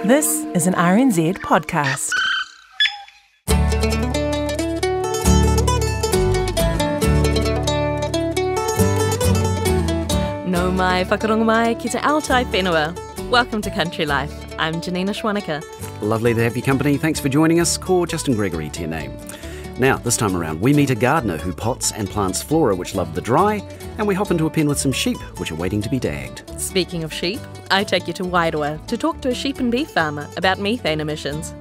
This is an RNZ podcast. No mai whakarongo mai ki te aotai whenua. Welcome to Country Life. I'm Janina Schwanica. Lovely to have your company. Thanks for joining us. Call Justin Gregory to your name. Now, this time around, we meet a gardener who pots and plants flora which love the dry, and we hop into a pen with some sheep which are waiting to be dagged. Speaking of sheep, I take you to Wairoa to talk to a sheep and beef farmer about methane emissions.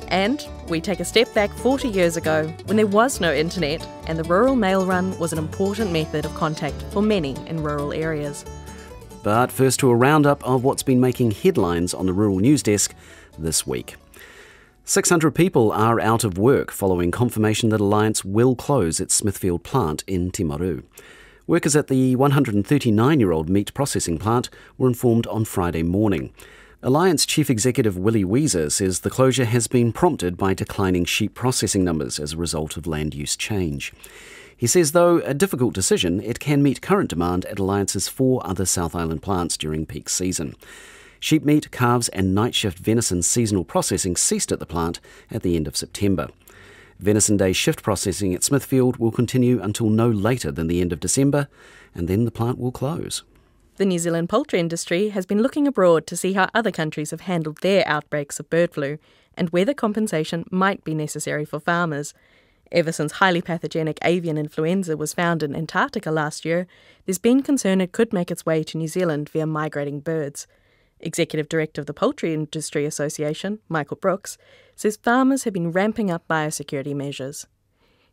And we take a step back 40 years ago when there was no internet and the rural mail run was an important method of contact for many in rural areas. But first to a roundup of what's been making headlines on the rural news desk this week. 600 people are out of work following confirmation that Alliance will close its Smithfield plant in Timaru. Workers at the 139-year-old meat processing plant were informed on Friday morning. Alliance Chief Executive Willie Weezer says the closure has been prompted by declining sheep processing numbers as a result of land use change. He says, though a difficult decision, it can meet current demand at Alliance's 4 other South Island plants during peak season. Sheep meat, calves and night shift venison seasonal processing ceased at the plant at the end of September. Venison day shift processing at Smithfield will continue until no later than the end of December, and then the plant will close. The New Zealand poultry industry has been looking abroad to see how other countries have handled their outbreaks of bird flu and whether compensation might be necessary for farmers. Ever since highly pathogenic avian influenza was found in Antarctica last year, there's been concern it could make its way to New Zealand via migrating birds. Executive Director of the Poultry Industry Association, Michael Brooks, says farmers have been ramping up biosecurity measures.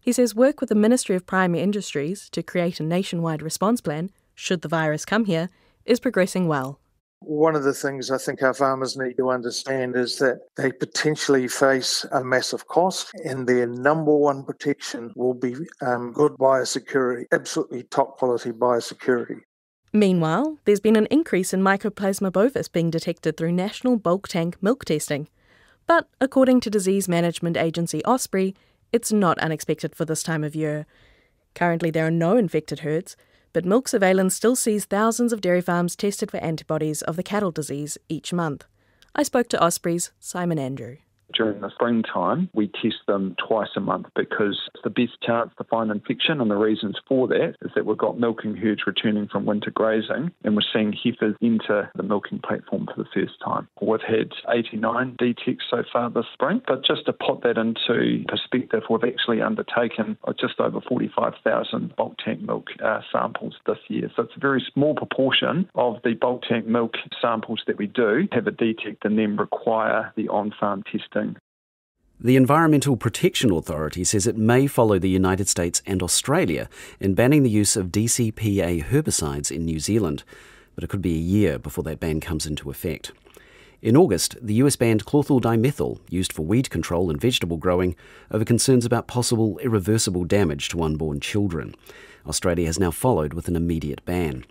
He says work with the Ministry of Primary Industries to create a nationwide response plan, should the virus come here, is progressing well. One of the things I think our farmers need to understand is that they potentially face a massive cost, and their number one protection will be good biosecurity, absolutely top quality biosecurity. Meanwhile, there's been an increase in Mycoplasma bovis being detected through national bulk tank milk testing. But according to disease management agency Osprey, it's not unexpected for this time of year. Currently there are no infected herds, but milk surveillance still sees thousands of dairy farms tested for antibodies of the cattle disease each month. I spoke to Osprey's Simon Andrew. During the springtime, we test them twice a month because it's the best chance to find infection, and the reasons for that is that we've got milking herds returning from winter grazing and we're seeing heifers enter the milking platform for the first time. We've had 89 detects so far this spring, but just to put that into perspective, we've actually undertaken just over 45,000 bulk tank milk samples this year. So it's a very small proportion of the bulk tank milk samples that we do have a detect and then require the on-farm testing. The Environmental Protection Authority says it may follow the United States and Australia in banning the use of DCPA herbicides in New Zealand, but it could be a year before that ban comes into effect. In August, the US banned chlorthyl dimethyl, used for weed control and vegetable growing, over concerns about possible irreversible damage to unborn children. Australia has now followed with an immediate ban.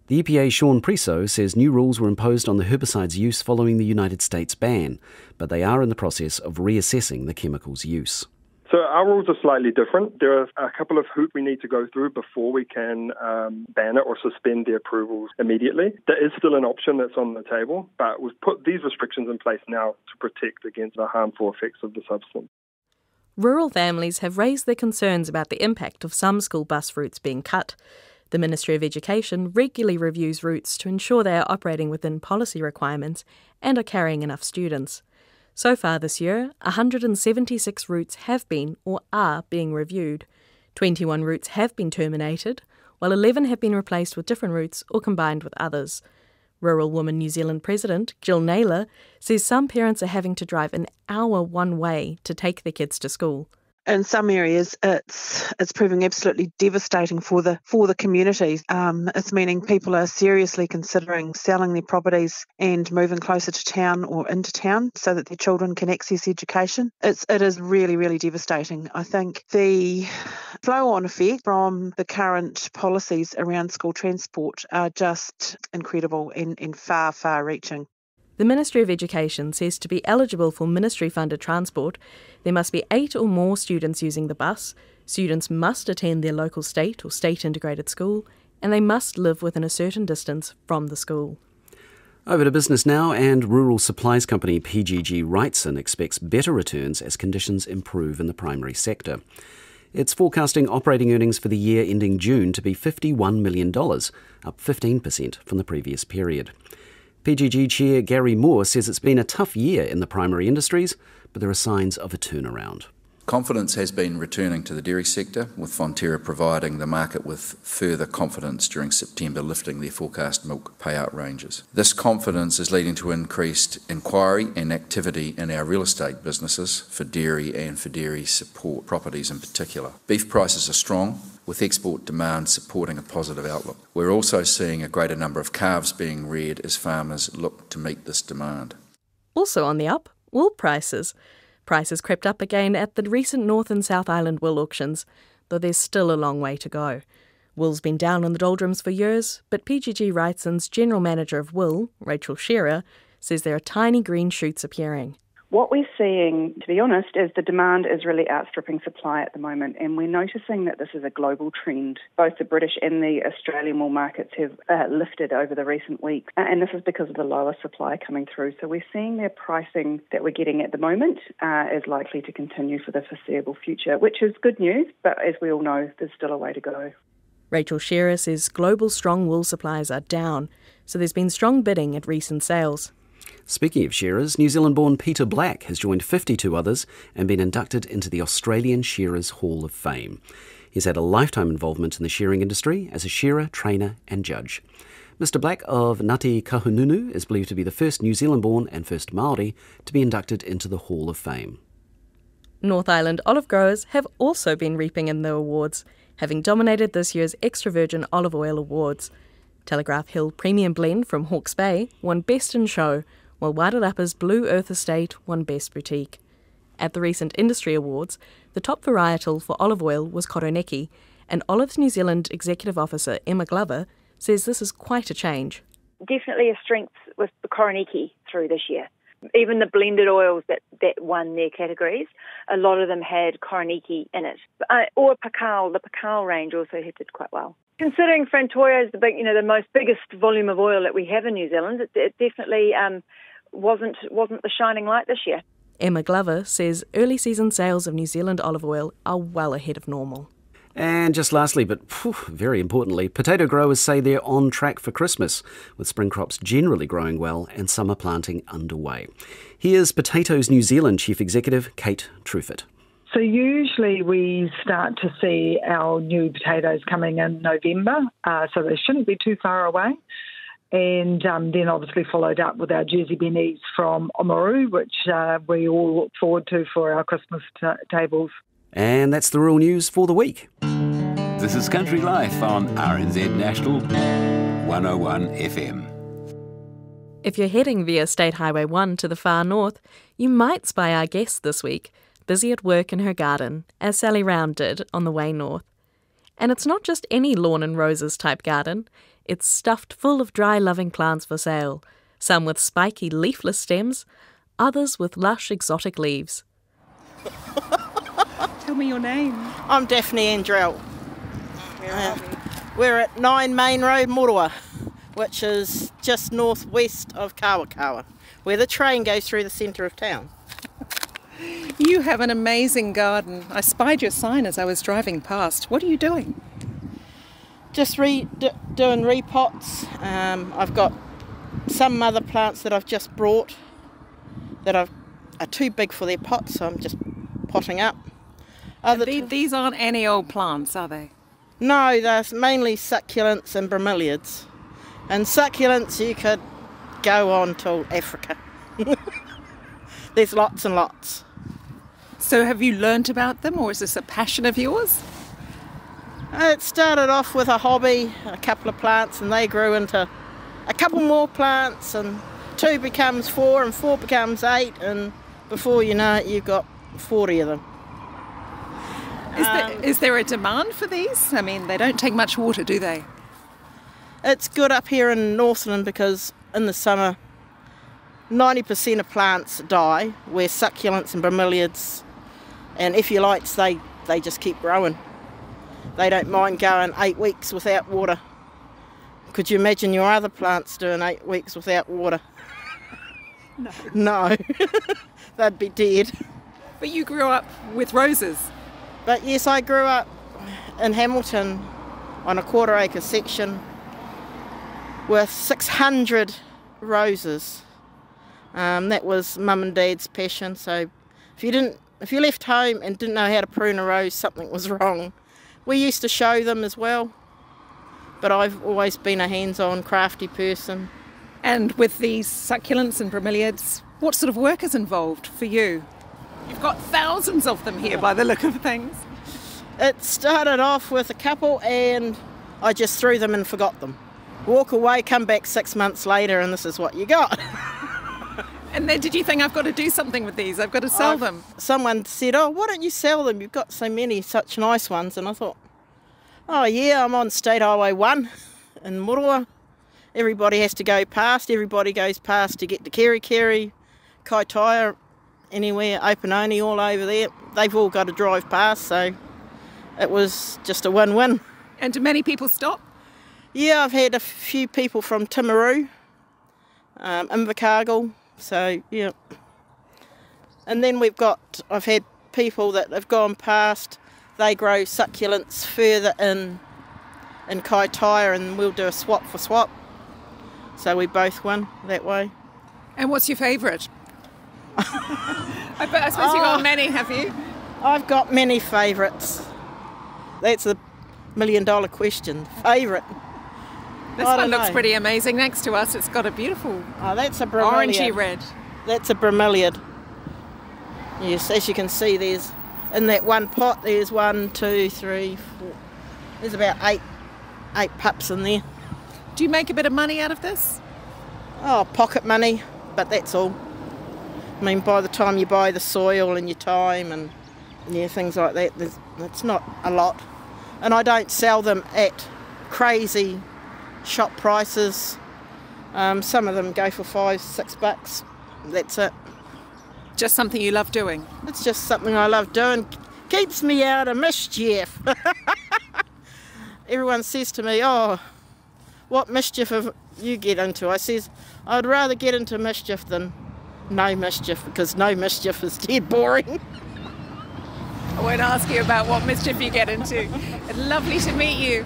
The EPA's Sean Priso says new rules were imposed on the herbicide's use following the United States ban, but they are in the process of reassessing the chemical's use. So our rules are slightly different. There are a couple of hoops we need to go through before we can ban it or suspend the approvals immediately. There is still an option that's on the table, but we've put these restrictions in place now to protect against the harmful effects of the substance. Rural families have raised their concerns about the impact of some school bus routes being cut. The Ministry of Education regularly reviews routes to ensure they are operating within policy requirements and are carrying enough students. So far this year, 176 routes have been or are being reviewed. 21 routes have been terminated, while 11 have been replaced with different routes or combined with others. Rural Women New Zealand President Jill Naylor says some parents are having to drive an hour one way to take their kids to school. In some areas, it's proving absolutely devastating for the communities. It's meaning people are seriously considering selling their properties and moving closer to town or into town so that their children can access education. It is really, really devastating. I think the flow-on effect from the current policies around school transport are just incredible and far, far-reaching. The Ministry of Education says to be eligible for ministry-funded transport, there must be 8 or more students using the bus, students must attend their local state or state-integrated school, and they must live within a certain distance from the school. Over to business now, and rural supplies company PGG Wrightson expects better returns as conditions improve in the primary sector. It's forecasting operating earnings for the year ending June to be $51 million, up 15% from the previous period. PGG Chair Gary Moore says it's been a tough year in the primary industries, but there are signs of a turnaround. Confidence has been returning to the dairy sector, with Fonterra providing the market with further confidence during September, lifting their forecast milk payout ranges. This confidence is leading to increased inquiry and activity in our real estate businesses for dairy and for dairy support properties in particular. Beef prices are strong, with export demand supporting a positive outlook. We're also seeing a greater number of calves being reared as farmers look to meet this demand. Also on the up, wool prices. Prices crept up again at the recent North and South Island wool auctions, though there's still a long way to go. Wool's been down on the doldrums for years, but PGG Wrightson's General Manager of Wool, Rachel Shearer, says there are tiny green shoots appearing. What we're seeing, to be honest, is the demand is really outstripping supply at the moment, and we're noticing that this is a global trend. Both the British and the Australian wool markets have lifted over the recent weeks, and this is because of the lower supply coming through. So we're seeing their pricing that we're getting at the moment is likely to continue for the foreseeable future, which is good news, but as we all know, there's still a way to go. Rachel Shearer says global strong wool supplies are down, so there's been strong bidding at recent sales. Speaking of shearers, New Zealand-born Peter Black has joined 52 others and been inducted into the Australian Shearers Hall of Fame. He's had a lifetime involvement in the shearing industry as a shearer, trainer and judge. Mr Black of Ngāti Kahungunu is believed to be the first New Zealand-born and first Māori to be inducted into the Hall of Fame. North Island olive growers have also been reaping in the awards, having dominated this year's Extra Virgin Olive Oil Awards. Telegraph Hill Premium Blend from Hawke's Bay won Best in Show, while Wairarapa's Blue Earth Estate won Best Boutique. At the recent Industry Awards, the top varietal for olive oil was Koroneki, and Olives New Zealand Executive Officer Emma Glover says this is quite a change. Definitely a strength with the Koroneki through this year. Even the blended oils that won their categories, a lot of them had Koroneki in it. Or Pakal, the Pakal range also did quite well. Considering Frantoio is the most biggest volume of oil that we have in New Zealand, it definitely wasn't the shining light this year. Emma Glover says early season sales of New Zealand olive oil are well ahead of normal. And just lastly, but very importantly, potato growers say they're on track for Christmas, with spring crops generally growing well and summer planting underway. Here's Potatoes New Zealand Chief Executive Kate Truffett. So usually we start to see our new potatoes coming in November, so they shouldn't be too far away. And then obviously followed up with our Jersey bennies from Oamaru, which we all look forward to for our Christmas tables. And that's the rural news for the week. This is Country Life on RNZ National 101 FM. If you're heading via State Highway 1 to the far north, you might spy our guest this week, busy at work in her garden, as Sally Round did on the way north. And it's not just any lawn and roses type garden. It's stuffed full of dry loving plants for sale, some with spiky leafless stems, others with lush exotic leaves. Tell me your name. I'm Daphne Andrell. We're at 9 Main Road, Wairoa, which is just northwest of Kawakawa, where the train goes through the centre of town. You have an amazing garden. I spied your sign as I was driving past. What are you doing? Just doing repots. I've got some other plants that I've just brought that are too big for their pots, so I'm just potting up. These aren't any old plants, are they? No, they're mainly succulents and bromeliads. And succulents you could go on till Africa. There's lots and lots. So have you learnt about them, or is this a passion of yours? It started off with a hobby, a couple of plants, and they grew into a couple more plants, and 2 becomes 4, and 4 becomes 8, and before you know it, you've got 40 of them. Is there a demand for these? I mean, they don't take much water, do they? It's good up here in Northland because in the summer, 90% of plants die, where succulents and bromeliads and epiphytes, they just keep growing. They don't mind going 8 weeks without water. Could you imagine your other plants doing 8 weeks without water? No. They'd be dead. But you grew up with roses. But yes, I grew up in Hamilton on a 1/4 acre section with 600 roses. That was Mum and Dad's passion. So if you left home and didn't know how to prune a rose, something was wrong. We used to show them as well, but I've always been a hands-on, crafty person. And with these succulents and bromeliads, what sort of work is involved for you? You've got thousands of them here by the look of things. It started off with a couple and I just threw them and forgot them. Walk away, come back 6 months later and this is what you got. And then did you think, I've got to do something with these, I've got to sell them? Someone said, oh, why don't you sell them? You've got so many, such nice ones. And I thought, oh yeah, I'm on State Highway 1 in Wairoa. Everybody has to go past, everybody goes past to get to Kerikeri, Kaitaia, anywhere, Opunoni, all over there. They've all got to drive past, so it was just a win-win. And do many people stop? Yeah, I've had a few people from Timaru, Invercargill, so yeah. And then I've had people that have gone past, they grow succulents further in Kaitaia and we'll do a swap for swap. So we both won that way. And what's your favourite? I suppose you've got many, have you? I've got many favourites. That's the $1 million question. Favourite. This one looks pretty amazing. Next to us, it's got a beautiful that's a bromeliad. Orangey red. That's a bromeliad. Yes, as you can see, there's in that one pot, there's 1, 2, 3, 4. There's about eight pups in there. Do you make a bit of money out of this? Oh, pocket money, but that's all. I mean, by the time you buy the soil and your time and things like that, it's not a lot. And I don't sell them at crazy shop prices. Some of them go for $5, $6. That's it. Just something you love doing? It's just something I love doing. Keeps me out of mischief. Everyone says to me, oh, what mischief have you get into? I says, I'd rather get into mischief than no mischief, because no mischief is dead boring. I won't ask you about what mischief you get into. Lovely to meet you.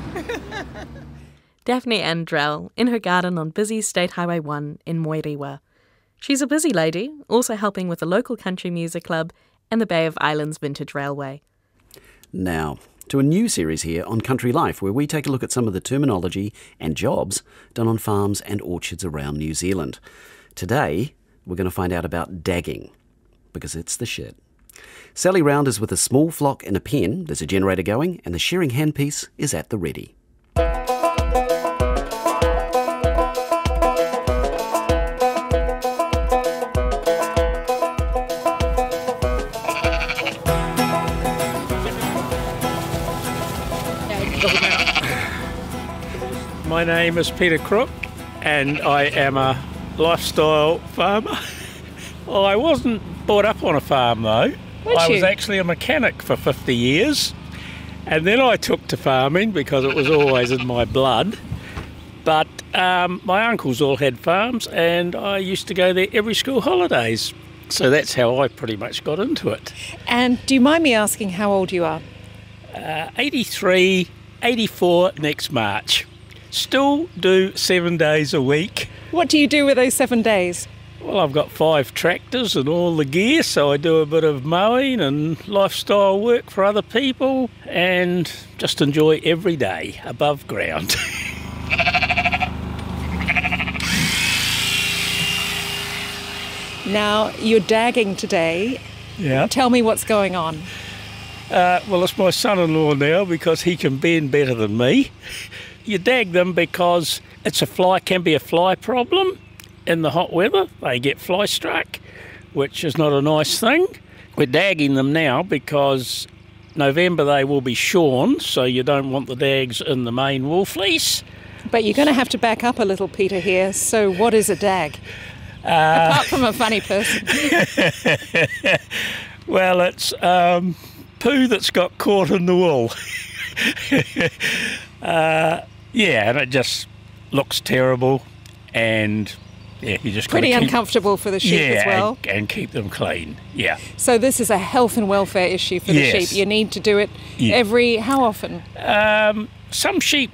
Daphne Andrell in her garden on busy State Highway 1 in Wairoa. She's a busy lady, also helping with the local country music club and the Bay of Islands Vintage Railway. Now, to a new series here on Country Life, where we take a look at some of the terminology and jobs done on farms and orchards around New Zealand. Today, we're going to find out about dagging, because it's the shit. Sally Round is with a small flock in a pen, there's a generator going, and the shearing handpiece is at the ready. My name is Peter Crook and I am a lifestyle farmer. I wasn't brought up on a farm though. I was actually a mechanic for 50 years and then I took to farming because it was always in my blood. But my uncles all had farms and I used to go there every school holidays. So that's how I pretty much got into it. And do you mind me asking how old you are? 83, 84 next March. Still do 7 days a week. What do you do with those 7 days? Well, I've got 5 tractors and all the gear, so I do a bit of mowing and lifestyle work for other people and just enjoy every day above ground. Now, you're dagging today. Yeah. Tell me what's going on. Well, it's my son-in-law now because he can bend better than me. You dag them because can be a fly problem in the hot weather. They get fly struck, which is not a nice thing. We're dagging them now because November they will be shorn, so you don't want the dags in the main wool fleece. But you're going to have to back up a little, Peter, here. So what is a dag? Apart from a funny person. Well, it's poo that's got caught in the wool. And it just looks terrible, and yeah, you just pretty uncomfortable for the sheep as well. And keep them clean. Yeah. So this is a health and welfare issue for the sheep. You need to do it how often? Some sheep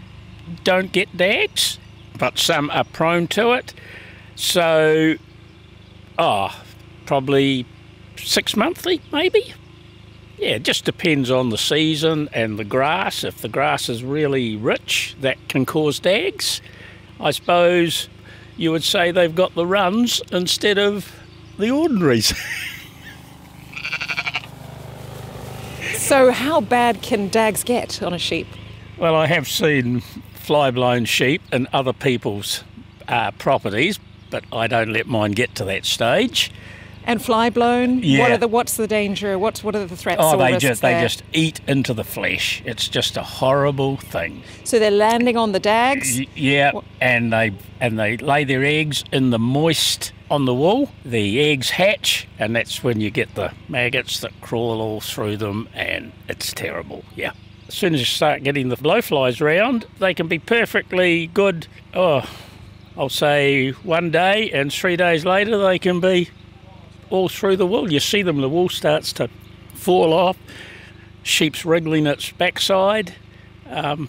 don't get dags, but some are prone to it. So, probably 6 monthly, maybe. Yeah, it just depends on the season and the grass. If the grass is really rich, that can cause dags. I suppose you would say they've got the runs instead of the ordinaries. So how bad can dags get on a sheep? Well, I have seen fly-blown sheep in other people's properties, but I don't let mine get to that stage. And fly blown? Yeah. What's the danger? What are the threats? They just eat into the flesh. It's just a horrible thing. So they're landing on the dags? And they lay their eggs in the moist on the wool. The eggs hatch, and that's when you get the maggots that crawl all through them, and it's terrible. Yeah. As soon as you start getting the blowflies round, they can be perfectly good. I'll say 1 day, and 3 days later they can be all through the wool. You see them, the wool starts to fall off, sheep's wriggling its backside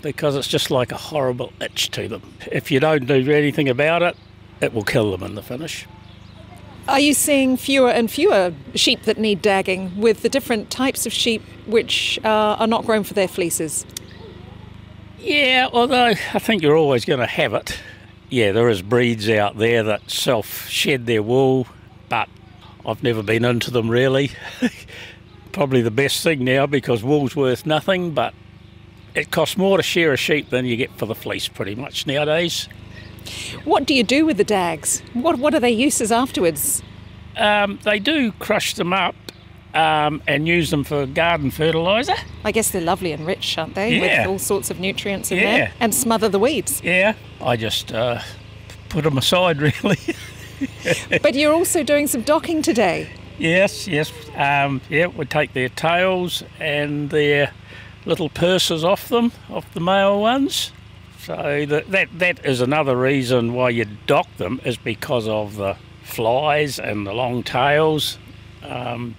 because it's just like a horrible itch to them. If you don't do anything about it, it will kill them in the finish. Are you seeing fewer and fewer sheep that need dagging with the different types of sheep which are not grown for their fleeces? Yeah, although I think you're always going to have it. Yeah, there is breeds out there that self-shed their wool, but I've never been into them really. Probably the best thing now because wool's worth nothing, but it costs more to shear a sheep than you get for the fleece pretty much nowadays. What do you do with the dags? What are their uses afterwards? They do crush them up and use them for garden fertiliser. I guess they're lovely and rich, aren't they? Yeah. With all sorts of nutrients in there. And smother the weeds. Yeah, I just put them aside really. But you're also doing some docking today. Yes. We take their tails and their little purses off them, off the male ones. So that is another reason why you dock them, is because of the flies and the long tails. So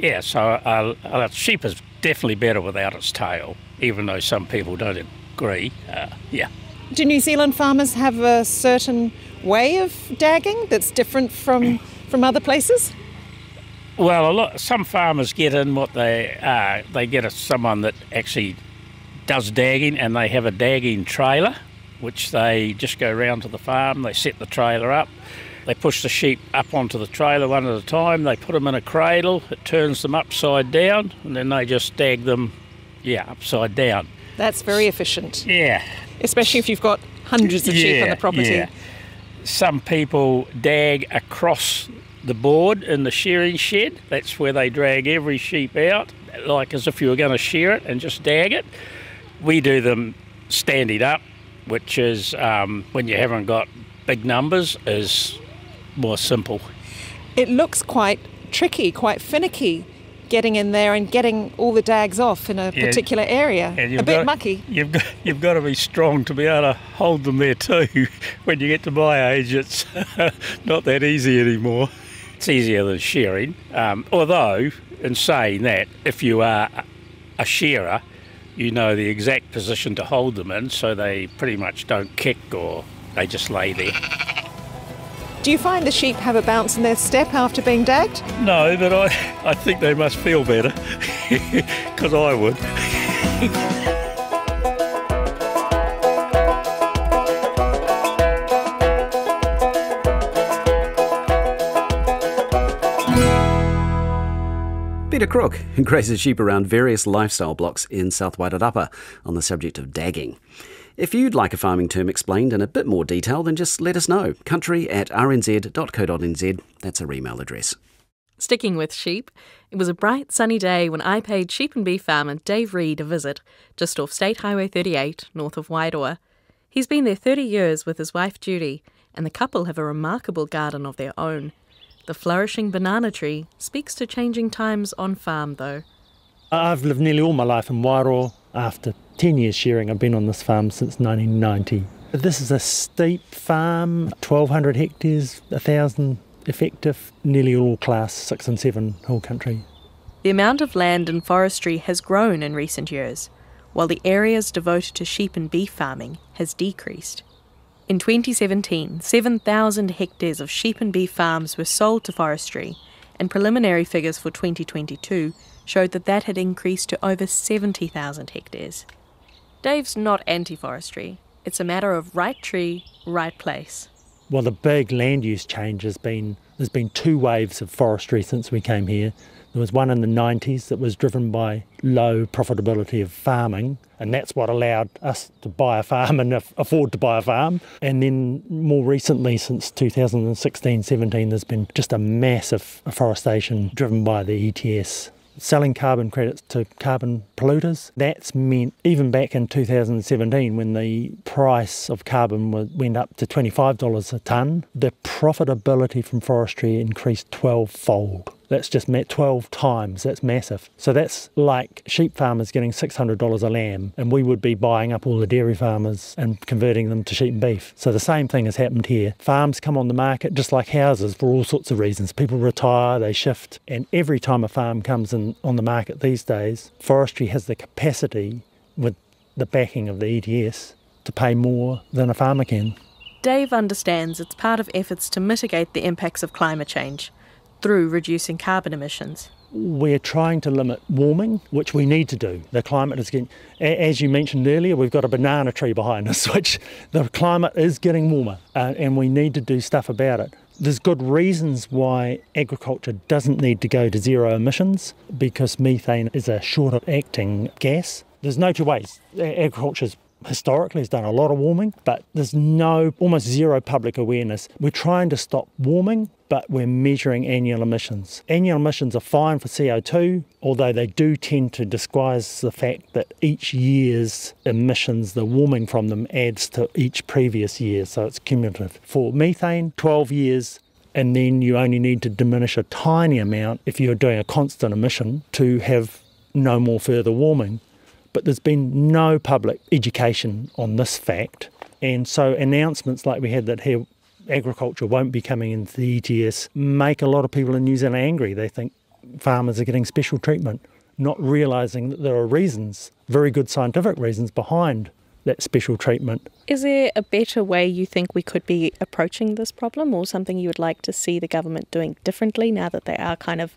a sheep is definitely better without its tail, even though some people don't agree. Do New Zealand farmers have a certain way of dagging that's different from other places? Well, some farmers get in what they get someone that actually does dagging, and they have a dagging trailer, which they just go round to the farm, they set the trailer up, they push the sheep up onto the trailer one at a time, they put them in a cradle, it turns them upside down, and then they just dag them, upside down. That's very efficient. Yeah. Especially if you've got hundreds of sheep on the property. Yeah. Some people dag across the board in the shearing shed. That's where they drag every sheep out, like as if you were going to shear it and just dag it. We do them standing up, which is when you haven't got big numbers, is more simple. It looks quite tricky, quite finicky, getting in there and getting all the dags off in a particular area. A bit mucky. You've got to be strong to be able to hold them there too. When you get to my age, it's not that easy anymore. It's easier than shearing. Although, in saying that, if you are a shearer, you know the exact position to hold them in, so they pretty much don't kick or they just lay there. Do you find the sheep have a bounce in their step after being dagged? No, but I think they must feel better, because I would. Peter Crook grazes sheep around various lifestyle blocks in South Wairoa on the subject of dagging. If you'd like a farming term explained in a bit more detail, then just let us know. country@rnz.co.nz, that's our email address. Sticking with sheep, it was a bright sunny day when I paid sheep and beef farmer Dave Reed a visit, just off State Highway 38, north of Wairoa. He's been there 30 years with his wife Judy, and the couple have a remarkable garden of their own. The flourishing banana tree speaks to changing times on farm, though. I've lived nearly all my life in Wairoa. After 10 years shearing, I've been on this farm since 1990. This is a steep farm, 1,200 hectares, 1,000 effective, nearly all class 6 and 7 hill country. The amount of land and forestry has grown in recent years, while the areas devoted to sheep and beef farming has decreased. In 2017, 7,000 hectares of sheep and beef farms were sold to forestry, and preliminary figures for 2022 showed that had increased to over 70,000 hectares. Dave's not anti-forestry. It's a matter of right tree, right place. Well, the big land use change there's been 2 waves of forestry since we came here. There was one in the 90s that was driven by low profitability of farming, and that's what allowed us to buy a farm and afford to buy a farm. And then more recently, since 2016-17, there's been just a massive afforestation driven by the ETS. Selling carbon credits to carbon polluters. That's meant, even back in 2017, when the price of carbon went up to $25 a tonne, the profitability from forestry increased 12-fold. That's just 12 times, that's massive. So that's like sheep farmers getting $600 a lamb, and we would be buying up all the dairy farmers and converting them to sheep and beef. So the same thing has happened here. Farms come on the market just like houses for all sorts of reasons. People retire, they shift, and every time a farm comes in on the market these days, forestry has the capacity, with the backing of the ETS, to pay more than a farmer can. Dave understands it's part of efforts to mitigate the impacts of climate change through reducing carbon emissions. We're trying to limit warming, which we need to do. The climate is getting, as you mentioned earlier, we've got a banana tree behind us, which the climate is getting warmer, and we need to do stuff about it. There's good reasons why agriculture doesn't need to go to zero emissions, because methane is a shorter acting gas. There's no 2 ways. Agriculture historically has done a lot of warming, but there's almost zero public awareness. We're trying to stop warming, but we're measuring annual emissions. Annual emissions are fine for CO2, although they do tend to disguise the fact that each year's emissions, the warming from them, adds to each previous year, so it's cumulative. For methane, 12 years, and then you only need to diminish a tiny amount if you're doing a constant emission to have no more further warming. But there's been no public education on this fact, and so announcements like we had that here agriculture won't be coming into the ETS make a lot of people in New Zealand angry. They think farmers are getting special treatment, not realising that there are reasons, very good scientific reasons behind that special treatment. Is there a better way you think we could be approaching this problem, or something you would like to see the government doing differently now that they are kind of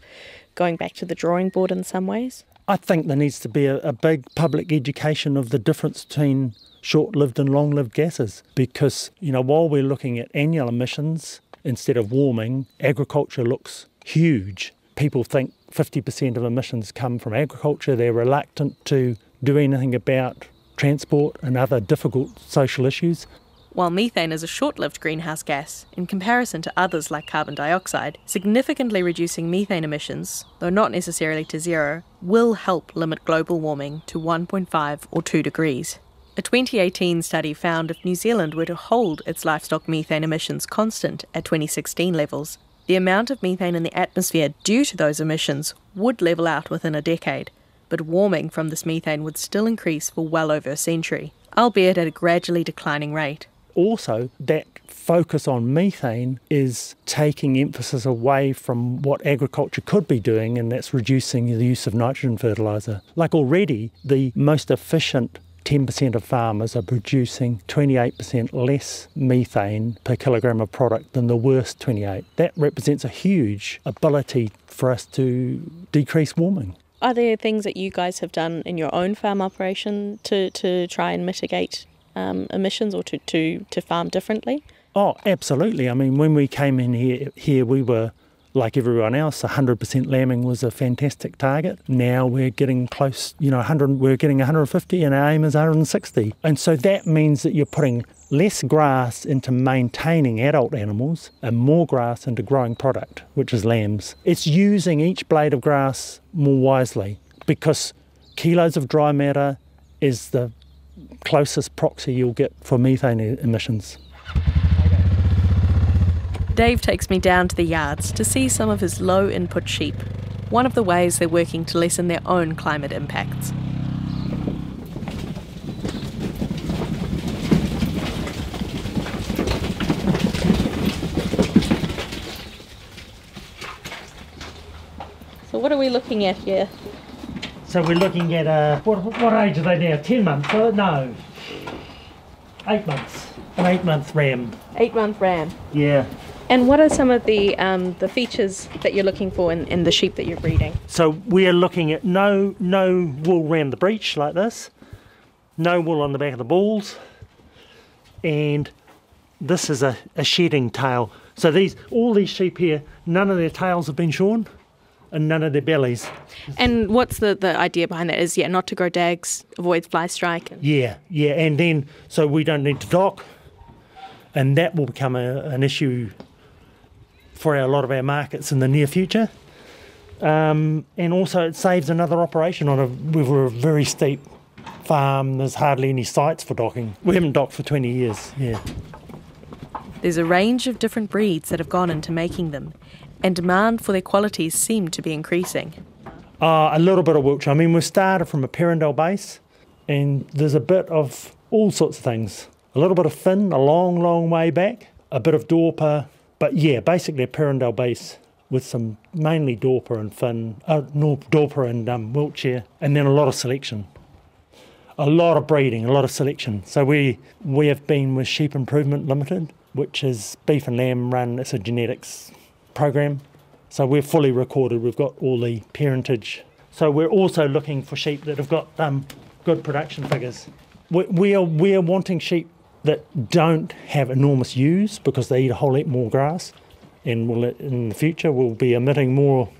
going back to the drawing board in some ways? I think there needs to be a big public education of the difference between short-lived and long-lived gases, because, while we're looking at annual emissions instead of warming, agriculture looks huge. People think 50% of emissions come from agriculture. They're reluctant to do anything about transport and other difficult social issues. While methane is a short-lived greenhouse gas, in comparison to others like carbon dioxide, significantly reducing methane emissions, though not necessarily to zero, will help limit global warming to 1.5 or 2 degrees. A 2018 study found if New Zealand were to hold its livestock methane emissions constant at 2016 levels, the amount of methane in the atmosphere due to those emissions would level out within a decade, but warming from this methane would still increase for well over a century, albeit at a gradually declining rate. Also, that focus on methane is taking emphasis away from what agriculture could be doing, and that's reducing the use of nitrogen fertiliser. Like already, the most efficient 10% of farmers are producing 28% less methane per kilogram of product than the worst 28. That represents a huge ability for us to decrease warming. Are there things that you guys have done in your own farm operation to try and mitigate emissions, or to farm differently? Oh, absolutely. I mean, when we came in here we were, like everyone else, 100% lambing was a fantastic target. Now we're getting close, 100. We're getting 150, and our aim is 160. And so that means that you're putting less grass into maintaining adult animals and more grass into growing product, which is lambs. It's using each blade of grass more wisely, because kilos of dry matter is the closest proxy you'll get for methane emissions. Dave takes me down to the yards to see some of his low-input sheep, one of the ways they're working to lessen their own climate impacts. So what are we looking at here? So we're looking at, what age are they now? 10 months? No, 8 months. An 8-month ram. 8-month ram. Yeah. And what are some of the features that you're looking for in the sheep that you're breeding? So we're looking at no wool around the breech like this, no wool on the back of the balls, and this is a shedding tail. So all these sheep here, none of their tails have been shorn and none of their bellies. And what's the idea behind that? Is not to grow dags, avoid fly strike? Yeah, and then so we don't need to dock, and that will become an issue for a lot of our markets in the near future. And also it saves another operation we're a very steep farm. There's hardly any sites for docking. We haven't docked for 20 years, yeah. There's a range of different breeds that have gone into making them, and demand for their qualities seem to be increasing. A little bit of Wiltshire. I mean, we started from a Perindale base, and there's a bit of all sorts of things. A little bit of Finn, a long, long way back, a bit of Dorper, but yeah, basically a Perindale base with some mainly Dorper and Finn, Dorper and Wiltshire, and then a lot of selection. A lot of breeding, a lot of selection. So we have been with Sheep Improvement Limited, which is beef and lamb run. It's a genetics program. So we're fully recorded. We've got all the parentage. So we're also looking for sheep that have got good production figures. We are wanting sheep that don't have enormous ewes because they eat a whole heap more grass, and in the future will be emitting more,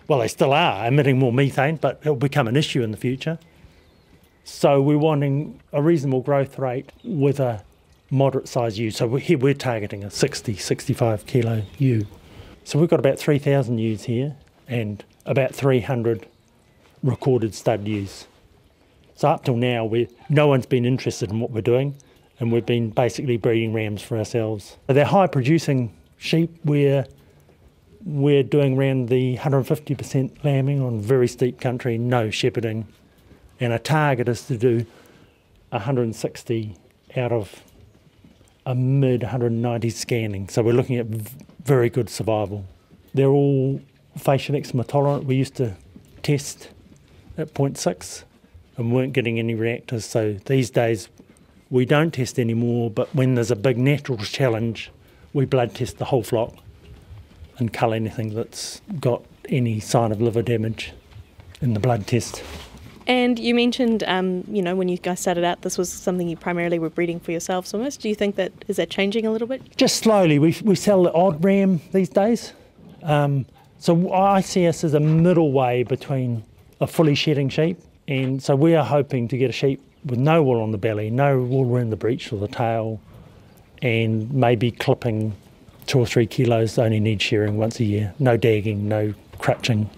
well, they still are emitting more methane, but it'll become an issue in the future. So we're wanting a reasonable growth rate with a moderate size ewe. So we're targeting a 60, 65 kilo ewe. So we've got about 3,000 ewes here and about 300 recorded stud ewes. So up till now, no one's been interested in what we're doing, and we've been basically breeding rams for ourselves. They're high-producing sheep. We're doing around the 150% lambing on very steep country, no shepherding, and our target is to do 160 out of a mid-190 scanning. So we're looking at very good survival. They're all facial eczema tolerant. We used to test at 0.6 and weren't getting any reactors. So these days we don't test anymore, but when there's a big natural challenge, we blood test the whole flock and cull anything that's got any sign of liver damage in the blood test. And you mentioned, when you guys started out, this was something you primarily were breeding for yourselves almost. Do you think is that changing a little bit? Just slowly. We sell the odd ram these days. So I see us as a middle way between a fully shedding sheep, and so we are hoping to get a sheep with no wool on the belly, no wool around the breech or the tail, and maybe clipping 2 or 3 kilos, only need shearing once a year. No dagging, no crutching.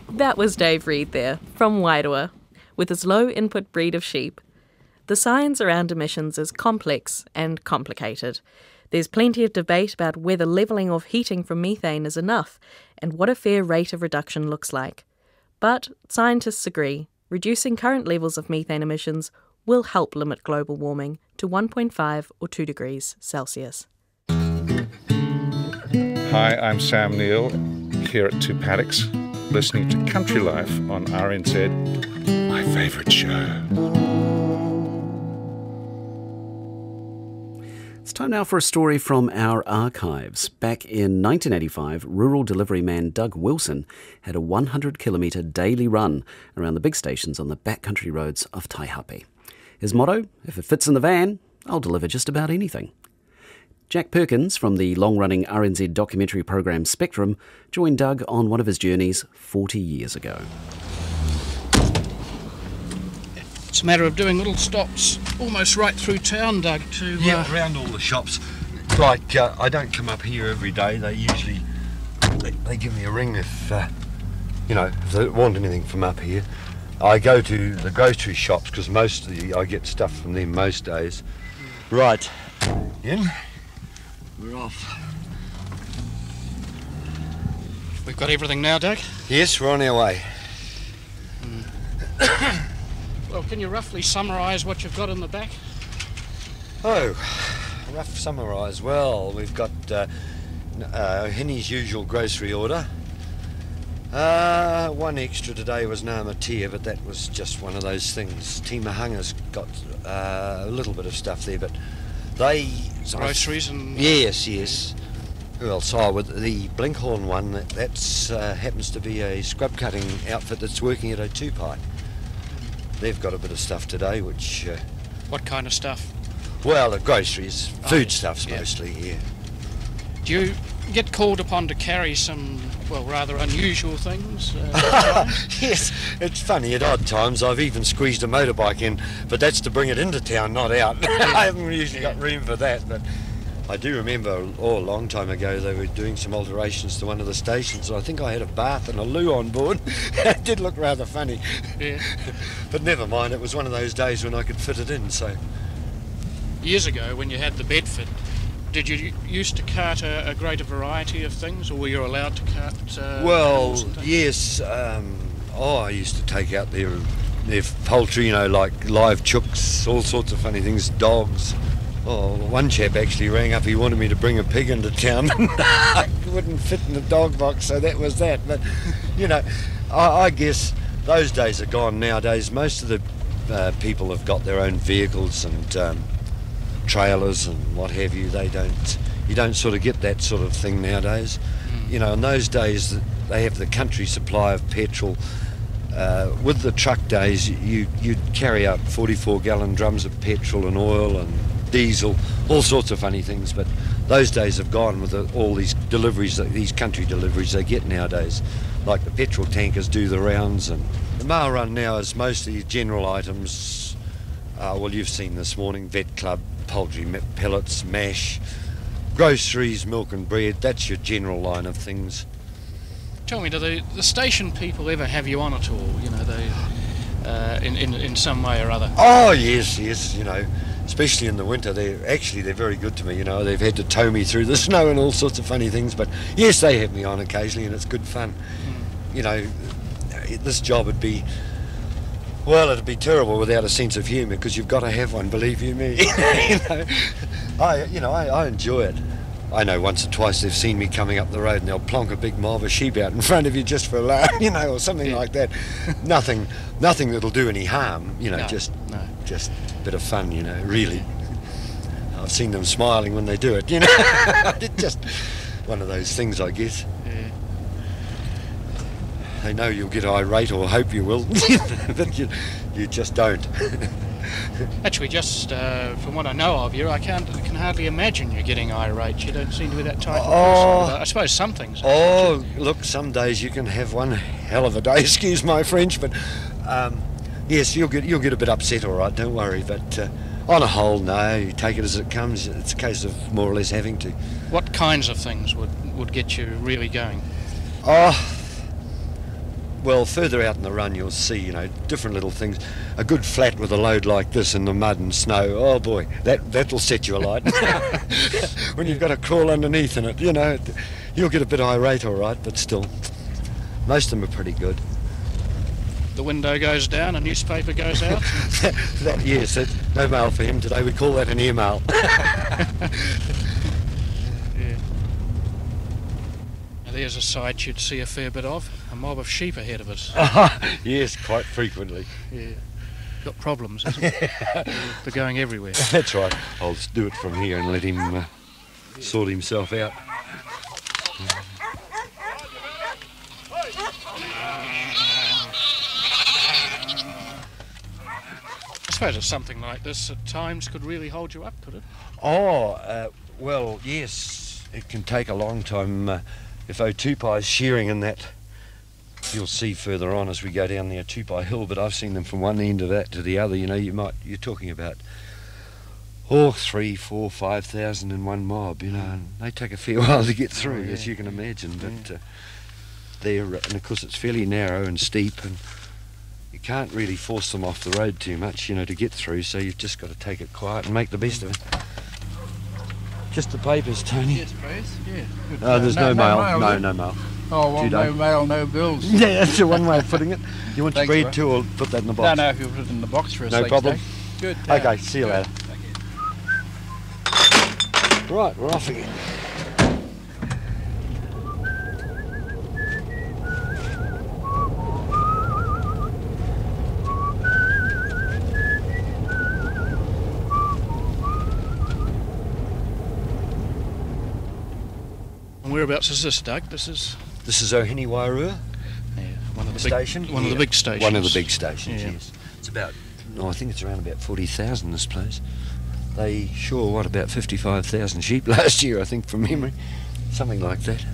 That was Dave Reid there, from Wairoa, with his low-input breed of sheep. The science around emissions is complex and complicated. There's plenty of debate about whether levelling off heating from methane is enough and what a fair rate of reduction looks like. But scientists agree reducing current levels of methane emissions will help limit global warming to 1.5 or 2 degrees Celsius. Hi, I'm Sam Neill here at Two Paddocks, listening to Country Life on RNZ, my favourite show. It's time now for a story from our archives. Back in 1985, rural delivery man Doug Wilson had a 100-kilometre daily run around the big stations on the backcountry roads of Taihape. His motto, if it fits in the van, I'll deliver just about anything. Jack Perkins from the long-running RNZ documentary program Spectrum joined Doug on one of his journeys 40 years ago. It's a matter of doing little stops almost right through town, Doug, to... Yeah, around all the shops. Like, I don't come up here every day. They usually... They give me a ring if, if they want anything from up here. I go to the grocery shops because I get stuff from them most days. Right. In. We're off. We've got everything now, Doug? Yes, we're on our way. Well, can you roughly summarise what you've got in the back? Oh, rough summarise. Well, we've got Henny's usual grocery order. One extra today was Ngāmatea, but that was just one of those things. Timahanga's got a little bit of stuff there, but they... Groceries and... Yes. Who else? Oh, with the Blinkhorn one, that's happens to be a scrub cutting outfit that's working at Otupai. They've got a bit of stuff today, which... What kind of stuff? Well, the groceries, foodstuffs mostly, yeah. Do you get called upon to carry some, well, rather unusual things? Yes, it's funny, at odd times I've even squeezed a motorbike in, but that's to bring it into town, not out. I haven't usually got room for that, but I do remember a long time ago they were doing some alterations to one of the stations, and I think I had a bath and a loo on board. It did look rather funny. Yeah. But never mind, it was one of those days when I could fit it in, so... Years ago, when you had the Bedford, did you used to cart a greater variety of things, or were you allowed to cart? Well, yes. I used to take out their poultry, you know, like live chooks, all sorts of funny things, dogs. Oh, one chap actually rang up. He wanted me to bring a pig into town. I wouldn't fit in the dog box, so that was that. But you know, I guess those days are gone nowadays. Most of the people have got their own vehicles and trailers and what have you. You don't sort of get that sort of thing nowadays. You know, in those days they have the country supply of petrol. With the truck days, you'd carry out 44-gallon drums of petrol and oil and diesel, all sorts of funny things. But those days have gone with all these deliveries, these country deliveries they get nowadays. Like the petrol tankers do the rounds, and the mail run now is mostly general items. Well, you've seen this morning, vet club, poultry pellets, mash, groceries, milk and bread. That's your general line of things. Tell me, do the station people ever have you on at all? You know, they in some way or other. Oh yes. You know, especially in the winter, they're very good to me. You know, they've had to tow me through the snow and all sorts of funny things. But yes, they have me on occasionally, and it's good fun. You know, this job would be. Well, it'd be terrible without a sense of humour, because you've got to have one, believe you me. I enjoy it. I know once or twice they've seen me coming up the road and they'll plonk a big mob of sheep out in front of you just for a laugh, you know, or something like that. Nothing that'll do any harm, you know, just a bit of fun, you know, really. I've seen them smiling when they do it, you know. It's just one of those things, I guess. Yeah. They know you'll get irate, or hope you will, but you just don't. Actually, just from what I know of you, I can hardly imagine you getting irate. You don't seem to be that type of person. I suppose some things. Oh, look, some days you can have one hell of a day, excuse my French, but yes, you'll get a bit upset, all right, don't worry, but on a whole, no, you take it as it comes. It's a case of more or less having to. What kinds of things would get you really going? Well, further out in the run you'll see, you know, different little things. A good flat with a load like this in the mud and snow, oh boy, that'll set you alight. When you've got to crawl underneath in it, you know, you'll get a bit irate, all right, but still, most of them are pretty good. The window goes down, a newspaper goes out? Yes, no mail for him today, we call that an air-mail. There's a sight you'd see a fair bit of, a mob of sheep ahead of us. Yes, quite frequently. Yeah. Got problems, isn't it? They're going everywhere. That's right. I'll do it from here and let him sort himself out. I suppose something like this at times could really hold you up, could it? Well, yes. It can take a long time. If Otupai's shearing in that, you'll see further on as we go down the Otupai Hill, but I've seen them from one end of that to the other. You know, you're talking about 3,000, 4,000, 5,000 in one mob, you know, and they take a fair while to get through, as you can imagine. But and of course it's fairly narrow and steep, and you can't really force them off the road too much, you know, to get through, so you've just got to take it quiet and make the best of it. Just the papers, Tony. Yes, please. Yeah. No, there's no mail. No mail. Oh, well, no mail, no bills. Yeah, that's the one way of putting it. You want your bread too, or put that in the box? No, if you put it in the box for us. No problem. Good. Okay, see you later. Right, we're off again. And whereabouts is this, Doug? This is Wairoa. Yeah, one of the station. One of the big stations. One of the big stations. Yeah. Yes. It's about. I think it's around about 40,000. This place. They about 55,000 sheep last year, I think, from memory, something like that.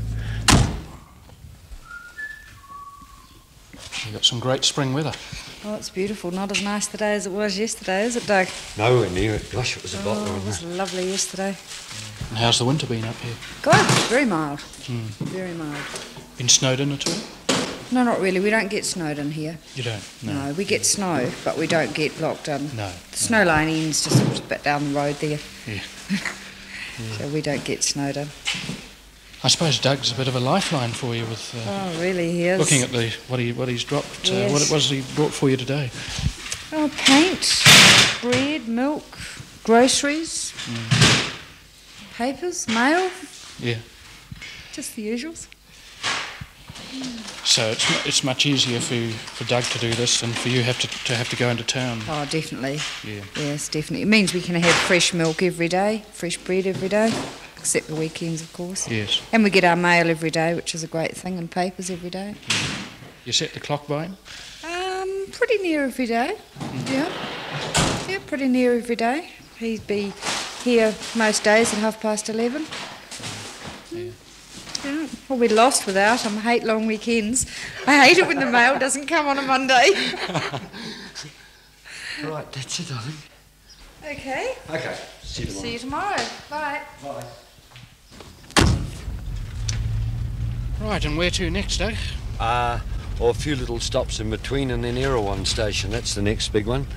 You've got some great spring weather. Oh, it's beautiful. Not as nice today as it was yesterday, is it, Doug? Nowhere near it. Gosh, it was a bother. Oh, it was lovely yesterday. And how's the winter been up here? Good, very mild. Very mild. Been snowed in at all? No, not really. We don't get snowed in here. You don't? No, we get snow, but we don't get locked in. No. The snow line ends just a bit down the road there. Yeah. So we don't get snowed in. I suppose Doug's a bit of a lifeline for you with... oh, really, he is. Looking at what he's dropped. Yes. What has he brought for you today? Oh, paint, bread, milk, groceries, papers, mail. Yeah. Just the usuals. So it's much easier for Doug to do this than for you have to go into town. Oh, definitely. Yeah. Yes, definitely. It means we can have fresh milk every day, fresh bread every day, except the weekends, of course. Yes. And we get our mail every day, which is a great thing, and papers every day. You set the clock by him? Pretty near every day. Yeah. Yeah, pretty near every day. He'd be here most days at 11:30. Yeah. Yeah. Well, we're lost without him. I hate long weekends. I hate it when the mail doesn't come on a Monday. Right, that's it, I think. Okay. Okay. See you tomorrow. See you tomorrow. Bye. Bye. Right, and where to next, Doug? Or a few little stops in between, and then Erewhon station. That's the next big one.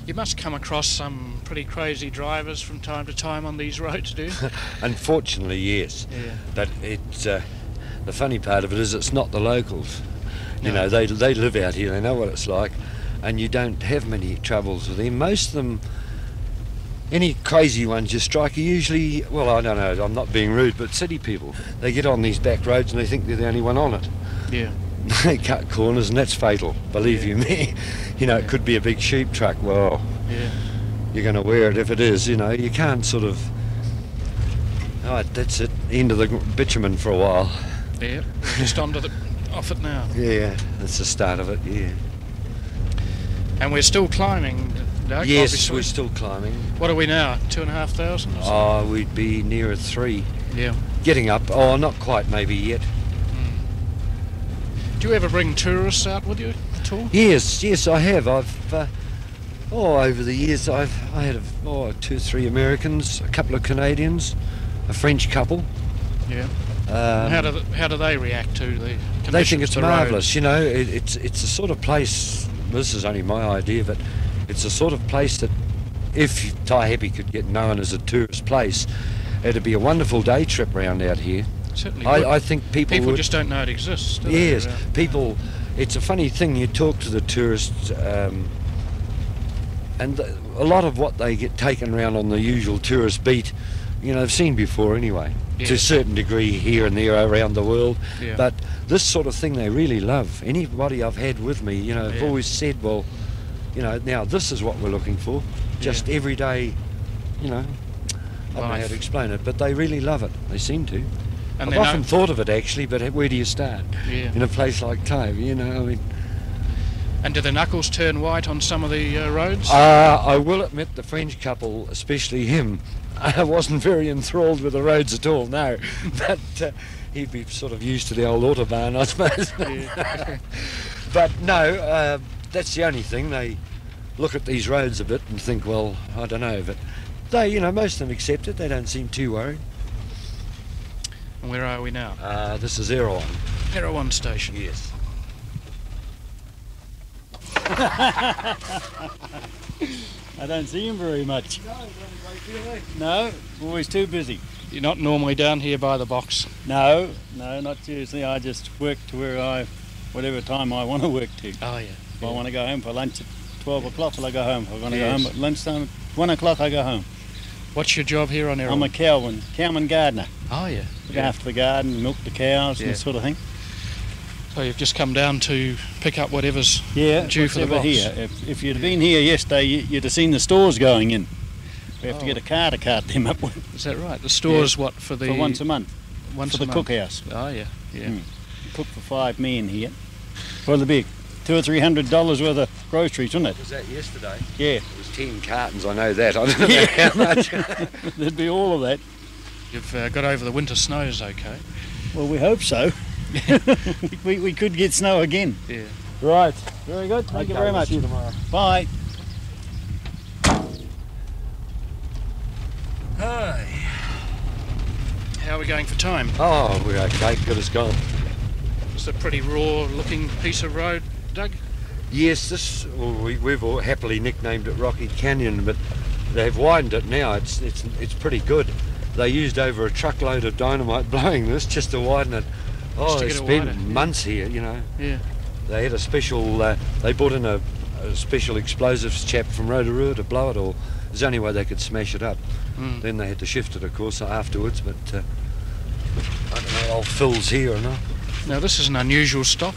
You must come across some pretty crazy drivers from time to time on these roads, do you? Unfortunately, yes. Yeah. But it's the funny part of it is it's not the locals. No. You know, they live out here. They know what it's like, and you don't have many troubles with them. Most of them, any crazy ones you strike are usually, well, I don't know. I'm not being rude, but city people. They get on these back roads and they think they're the only one on it. Yeah. They cut corners and that's fatal, believe you me. You know, it could be a big sheep truck. Well, you're going to wear it if it is, you know. You can't sort of... Oh, that's it. End of the bitumen for a while. Yeah, just off it now. Yeah, that's the start of it, yeah. And we're still climbing, Doug? Yes, obviously. we're still climbing. What are we now, 2,500 or something? Oh, we'd be nearer 3. Yeah. Getting up. Oh, not quite maybe yet. Do you ever bring tourists out with you at all? Yes, I have. I've over the years I had 2 or 3 Americans, a couple of Canadians, a French couple. Yeah. How do they react to the conditions? They think it's marvellous. Roads? You know, it's a sort of place. This is only my idea, but it's a sort of place that if Taihape could get known as a tourist place, it'd be a wonderful day trip round out here. Certainly I think people would, just don't know it exists, do yes, they? people... It's a funny thing, you talk to the tourists, and a lot of what they get taken around on the usual tourist beat, you know, they've seen before anyway, to a certain degree here and there around the world. Yeah. But this sort of thing they really love. Anybody I've had with me, you know, have always said, well, you know, now this is what we're looking for, just everyday, you know, I don't know how to explain it, but they really love it. They seem to. And I've often thought of it actually, but where do you start? Yeah. In a place like Taihape, you know, I mean... And do the knuckles turn white on some of the roads? I will admit the French couple, especially him, I wasn't very enthralled with the roads at all, no. But he'd be sort of used to the old Autobahn, I suppose. But no, that's the only thing. They look at these roads a bit and think, well, I don't know, but they, you know, most of them accept it. They don't seem too worried. And where are we now? This is Erewhon. Erewhon station. Yes. I don't see him very much. No, always too busy. You're not normally down here by the box? No, not seriously. I just work to whatever time I want to work to. Oh, yeah. If I want to go home for lunch at 12 o'clock, I go home. If I want to go home at lunchtime at 1 o'clock, I go home. What's your job here on Errol? I'm a cowman gardener. Oh, yeah. Look after the garden, milk the cows and that sort of thing. So you've just come down to pick up whatever's due for the box. Here. If you'd have been here yesterday, you'd have seen the stores going in. We have to get a car to cart them up with. Is that right? The store's what for the... For once a month. Once for a the month. cookhouse. Oh, yeah. You cook for 5 men here. For the big $200 or $300 worth of groceries, wasn't it? Was that yesterday? Yeah. It was 10 cartons, I know that. I don't know how much. There'd be all of that. You've got over the winter snows okay? Well, we hope so. we could get snow again. Yeah. Right. Very good. Thank you very much. See you tomorrow. Bye. Hi. How are we going for time? Oh, we're okay. Good as gone. It's a pretty raw looking piece of road, Doug? Yes, we've all happily nicknamed it Rocky Canyon, but they've widened it now. It's pretty good. They used over a truckload of dynamite blowing this just to widen it. Oh, they spent months here, you know. Yeah. They had a special, they brought in a special explosives chap from Rotorua to blow it all. It was the only way they could smash it up. Then they had to shift it, of course, afterwards, but I don't know, old Phil's here or not. Now, this is an unusual stop.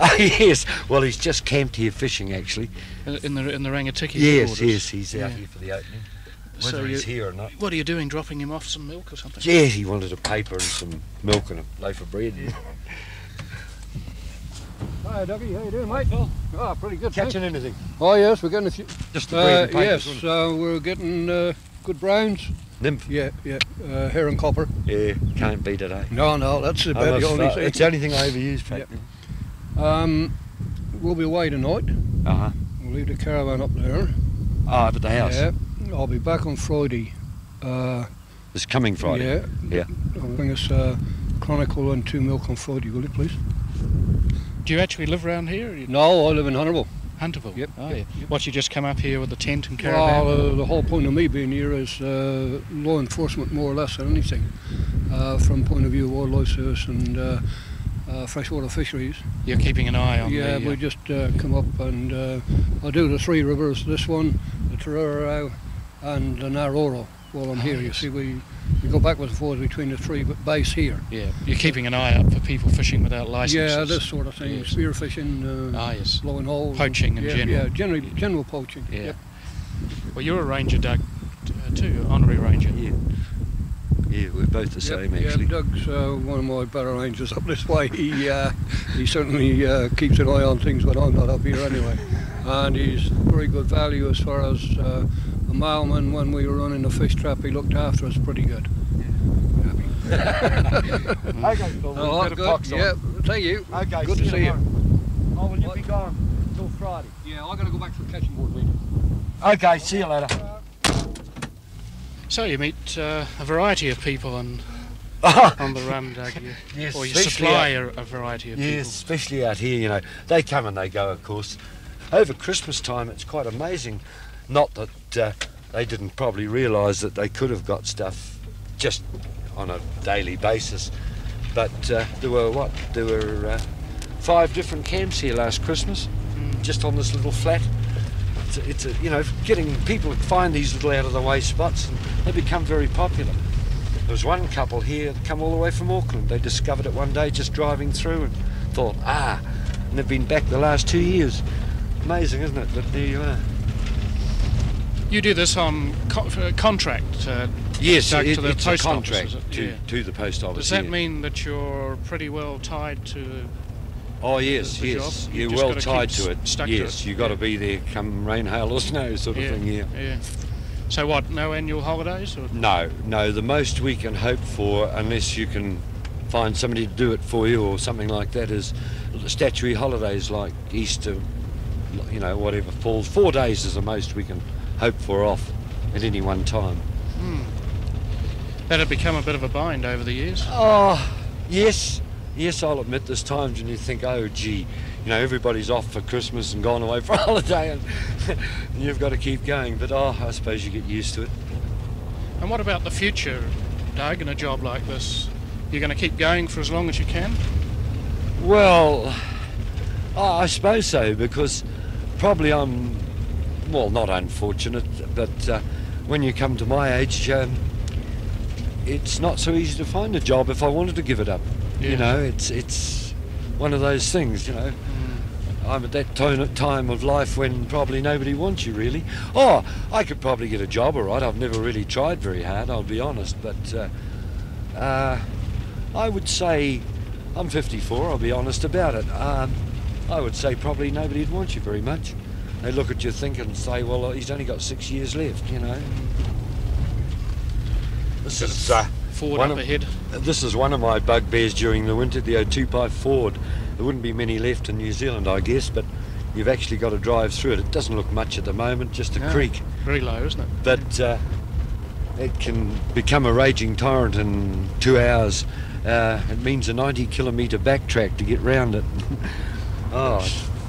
Oh, yes. Well, he's just camped here fishing, actually. In the Rangatiki Yes, quarters. yes, he's out here for the opening. Whether So he's here or not. What are you doing, dropping him off some milk or something? Yeah, he wanted a paper and some milk and a loaf of bread. Hi, Dougie. How you doing, mate? Oh, pretty good. Catching anything? Oh, yes, we're getting a few. Just the bread and paper. Yes, we're getting good browns. Nymph? Yeah. Herring copper. Yeah, can't beat it, eh? No, that's about the only thing. It's the only thing I ever use, Pat. We'll be away tonight. We'll leave the caravan up there. Up at the house? Yeah. I'll be back on Friday. This coming Friday? Yeah. I'll bring us Chronicle and 2 milk on Friday, will you, please? Do you actually live around here? No, I live in Hunterville. Hunterville? Yep. Oh, yeah. What, you just come up here with a tent and caravan? Well, the whole point of me being here is law enforcement, more or less, than anything. From point of view of wildlife service and freshwater fisheries. You're keeping an eye on Yeah, we just come up and I do the 3 rivers, this one, the Tararau and the Narora while I'm here. You see, we go backwards and forwards between the 3 but base here. Yeah, you're keeping an eye out for people fishing without licenses. Yeah, this sort of thing, yes. spear fishing, blowing holes. Poaching in general. Yeah, general poaching. Yeah. Yep. Well, you're a ranger, Doug, too, honorary ranger. Yeah, we're both the same, actually. Yeah, Doug's one of my better rangers up this way. He certainly keeps an eye on things when I'm not up here anyway. And he's very good value as far as a mailman. When we were running the fish trap, he looked after us pretty good. Okay, Phil, oh, good. Yeah, thank you. Okay, good to see you. Oh, will you be gone until Friday? Yeah, I'm going to go back to the catching board meeting. Okay, see you later. So you meet a variety of people on the run, Doug. Yes, or you supply a variety of people. Yes, especially out here, you know. They come and they go, of course. Over Christmas time, it's quite amazing. Not that they didn't probably realise that they could have got stuff just on a daily basis. But there were 5 different camps here last Christmas, just on this little flat. It's you know, getting people to find these little out-of-the-way spots, and they become very popular. There was one couple here that come all the way from Auckland. They discovered it one day just driving through and thought, and they've been back the last 2 years. Amazing, isn't it? But there you are. You do this on contract? Yes, to the it's post a contract office, to the post office. Does that mean that you're pretty well tied to? Oh yes, the yes, job? you're Just well gotta tied keep to it. Stuck Yes, to it. you've got to be there come rain, hail or snow sort of thing. Yeah. So what? No annual holidays? Or? No. The most we can hope for, unless you can find somebody to do it for you or something like that, is statutory holidays like Easter, you know, whatever falls. 4 days is the most we can hope for off at any one time. That had become a bit of a bind over the years. Oh, yes, I'll admit there's times when you think, oh gee, you know, everybody's off for Christmas and gone away for a holiday and you've got to keep going, but I suppose you get used to it. And what about the future, Doug, in a job like this? You're going to keep going for as long as you can? Well, I suppose so, because probably I'm, well, not unfortunate, but when you come to my age, it's not so easy to find a job if I wanted to give it up. Yeah. You know, it's one of those things, you know. I'm at that time of life when probably nobody wants you, really. Oh, I could probably get a job, all right. I've never really tried very hard, I'll be honest. But I would say, I'm 54, I'll be honest about it. I would say probably nobody'd want you very much. They look at you, think, and say, well, he's only got 6 years left, you know. This is Ford up ahead. This is one of my bugbears during the winter, the 2x Ford. There wouldn't be many left in New Zealand, I guess, but you've actually got to drive through it. It doesn't look much at the moment, just a creek. Very low, isn't it? But it can become a raging torrent in 2 hours. It means a 90-kilometre backtrack to get round it. Oh,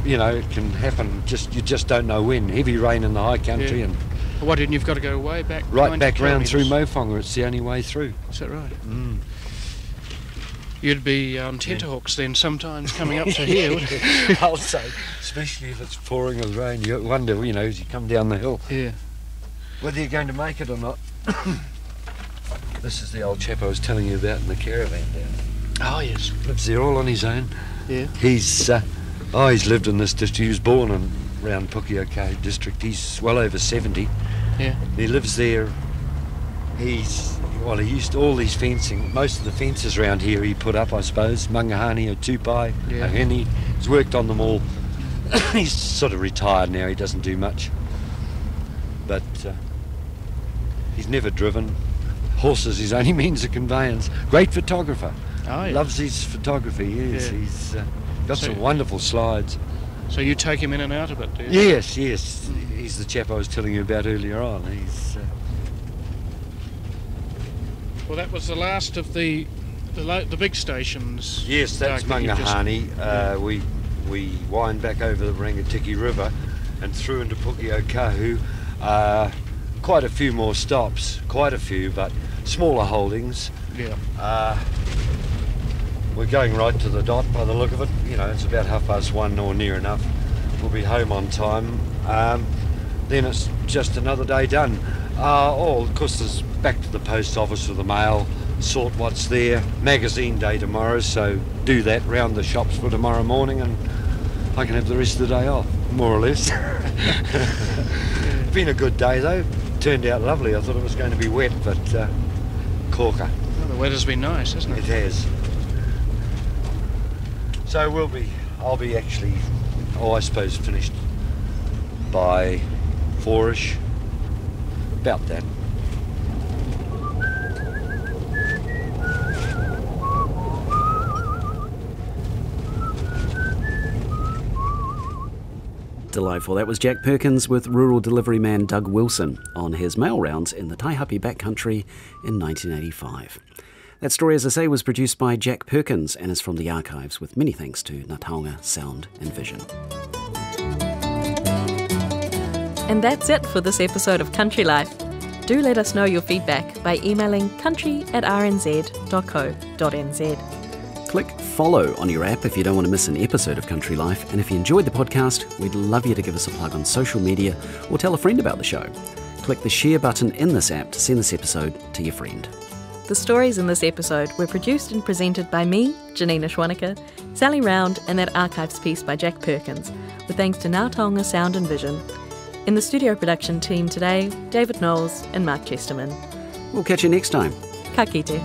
you know, it can happen. You just don't know when. Heavy rain in the high country, Yeah. and What, and you've got to go way back? right back round through kilometres? Mofonga. It's the only way through. Is that right? Mm. You'd be on tenterhooks then sometimes coming up to here, wouldn't you? I'll say, especially if it's pouring with rain. You wonder, you know, as you come down the hill, whether you're going to make it or not. This is the old chap I was telling you about in the caravan down. Oh yes. Lives there all on his own. Yeah. He's lived in this district. He was born in around Pukeoka district. He's well over 70. Yeah. He lives there. He used all these fencing, most of the fences around here he put up, I suppose. Mangahani, Tupai, Aheni. He's worked on them all. He's sort of retired now, he doesn't do much. But he's never driven. Horses his only means of conveyance. Great photographer. Oh, yeah. Loves his photography, yes. Yeah. He's got some wonderful slides. So you take him in and out a bit, do you? Yes. He's the chap I was telling you about earlier on. He's... Well, that was the last of the big stations. Yes, that's Doug, that you've just- Mangahani. We wind back over the Rangatiki River and through into Pukeokahu. Quite a few more stops, but smaller holdings. Yeah. We're going right to the dot by the look of it. You know, it's about 1:30 or near enough. We'll be home on time. Then it's just another day done. Of course, there's back to the post office with the mail, sort what's there. Magazine day tomorrow, so do that, round the shops for tomorrow morning, and I can have the rest of the day off, more or less. It's been a good day though. Turned out lovely. I thought it was going to be wet, but corker. Well, the weather's been nice, hasn't it? It has. So I'll be actually, I suppose, finished by 4ish. About that. Delightful. That was Jack Perkins with rural delivery man Doug Wilson on his mail rounds in the Taihape backcountry in 1985. That story, as I say, was produced by Jack Perkins and is from the archives, with many thanks to Ngā Taonga Sound and Vision. And that's it for this episode of Country Life. Do let us know your feedback by emailing country@rnz.co.nz. Click follow on your app if you don't want to miss an episode of Country Life, and if you enjoyed the podcast, we'd love you to give us a plug on social media or tell a friend about the show. Click the share button in this app to send this episode to your friend. The stories in this episode were produced and presented by me, Janina Schwanneker, Sally Round, and that archives piece by Jack Perkins, with thanks to Ngā Taonga Sound and Vision. In the studio production team today, David Knowles and Mark Chesterman. We'll catch you next time. Ka kite.